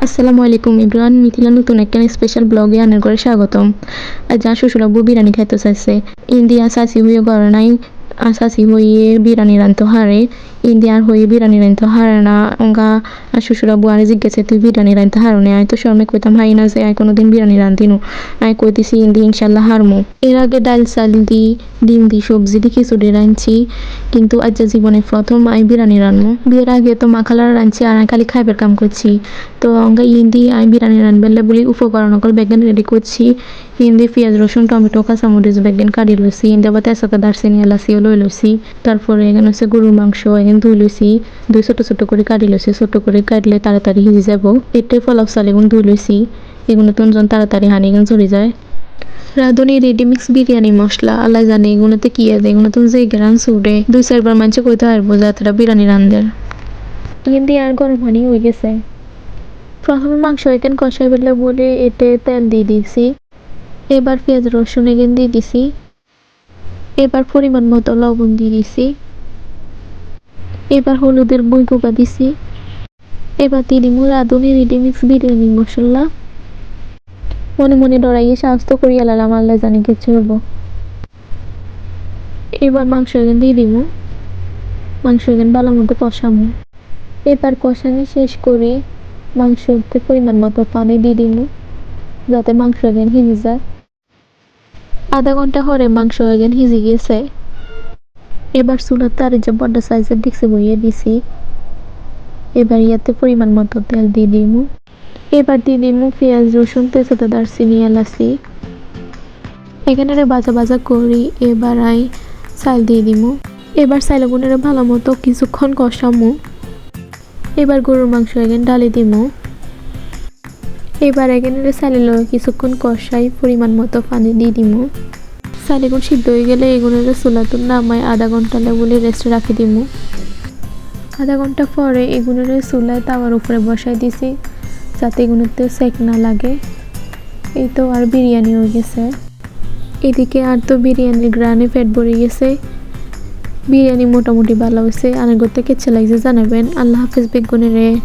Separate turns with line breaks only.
আসসালামু আলাইকুম ইব্রান মিথিলা নতুন একটা স্পেশাল ব্লগে আনার করে স্বাগতম। আজ যা শ্বশুরাব্বু বিরিয়ানি খাইতে চাইছে ইন্ডিয়া সাসি হয়ে ঘরে নাই সাসি হয়ে বিরিয়ানি রানতে হারে ইন্ডিয়ার হয়ে বিরিয়ানি রানতে হারে না অঙ্গা শ্বশুরাব্বু আরে জিজ্ঞেসে তুই বিরিয়ানি রানতে হারো নে আমি তো শর্মে কইতাম হাই না যে আই কোনোদিন বিরিয়ানি রান্ধিনু আমি কইতেছি ইন্দি ইনশাল্লাহ হারমু। এর আগে ডাল চাল দি ডিম দি সবজি দি খিচুড়ি রাঁধছি কিন্তু আজ জীবনে প্রথম আমি বিরিয়ানি রানবো। বিয়ের আগে তো মা খালারা রাঁধছি আর আমি খালি খাইবার কাম করছি। তো অঙ্গা ইন্দি আমি বিরিয়ানি রানবেলে বলি উপকরণ অকল বেগেন রেডি করছি। ইন্দি পেঁয়াজ রসুন টমেটো কাঁচামরিচ বেগেন কাটি লইছি ইন্দি আবার তেজপাতা দারচিনি এলাচিও লই লইছি। তারপরে এখানে হচ্ছে গরুর মাংস এখানে ধুই লইছি দুই ছোটো ছোটো করে কাটি লইছি ছোটো করে কাটলে তাড়াতাড়ি সিজি যাব। এটাই ফলাফ চাল এগুলো ধুই লইছি এগুলো তুনজন তাড়াতাড়ি হানি এগুলো ঝরে যায়। রাঁধুনি রেডিমিক্স বিরিয়ানি মশলা আল্লাহ জানে এগুলোতে কি আছে এগুলো তুমি যে গ্রান সুডে 2-4 বার মানুষ কইতে পারবো যাত্রা বিরিয়ানি রান্ধের ইন্দি আর গরম পানি হয়ে গেছে। প্রথমে মাংস এখানে কষাই বেলে বলে এতে তেল দিয়ে দিয়েছি। এবার পেঁয়াজ রসুন এখানে দিয়ে দিছি। এবার পরিমাণ মতো লবণ দিয়ে দিছি। এবার হলুদের বই কোকা দিছি। এবার দিয়ে দিব রাঁধুনি রেডিমিক্স বিরিয়ানি মশলা। মনে মনে ডরাইয়ে সাহস করিয়া লালাম আল্লাহ জানি কিছু হবো। এবার মাংস এখানে দিয়ে দিব মাংস এখানে ভালো মতো কষাবো। এবার কষানি শেষ করে মাংসতে পরিমাণ মতো পানি দিয়ে দিব যাতে মাংস এখানে সিজি যায়। আধা ঘন্টা পরে মাংস এখানে সিজি গেছে। এবার চুলার তারে যে বড় সাইজের ডেকচি বইয়ে দিছি। এবার ইয়াতে পরিমাণ মতো তেল দিয়ে দিব। এবার দিয়ে দিব পেঁয়াজ রসুন তেজপাতা দারচিনি এলাচি এখানে ভাজা ভাজা করি। এবার আই চাল দিয়ে দিব। এবার চাইলে গুনেরে ভালো মতো কিছুক্ষণ কষামু। এবার গরুর মাংস এখানে ডালি দিব। এবার এখানে চাইলে কিছুক্ষণ কষাই পরিমাণ মতো পানি দিয়ে দিব। চাল এগুলো সিদ্ধ হয়ে গেলে এগুলোর চুলাতুন নামায় আধা ঘন্টা লেবুলে রেস্টে রাখি দিব। আধা ঘন্টা পরে এগুলোর চুলায় তাওয়ার উপরে বসাই দিছি যাতে এগুলোতে সেক না লাগে। এই তো আর বিরিয়ানি হয়ে গেছে। এদিকে আর তো বিরিয়ানির গ্রানে পেট ভরে গেছে। বিরিয়ানি মোটামুটি ভালো হয়েছে। আনার করতে কেচ্ছে লাগছে জানাবেন। আল্লাহ হাফিজ বেগুনের।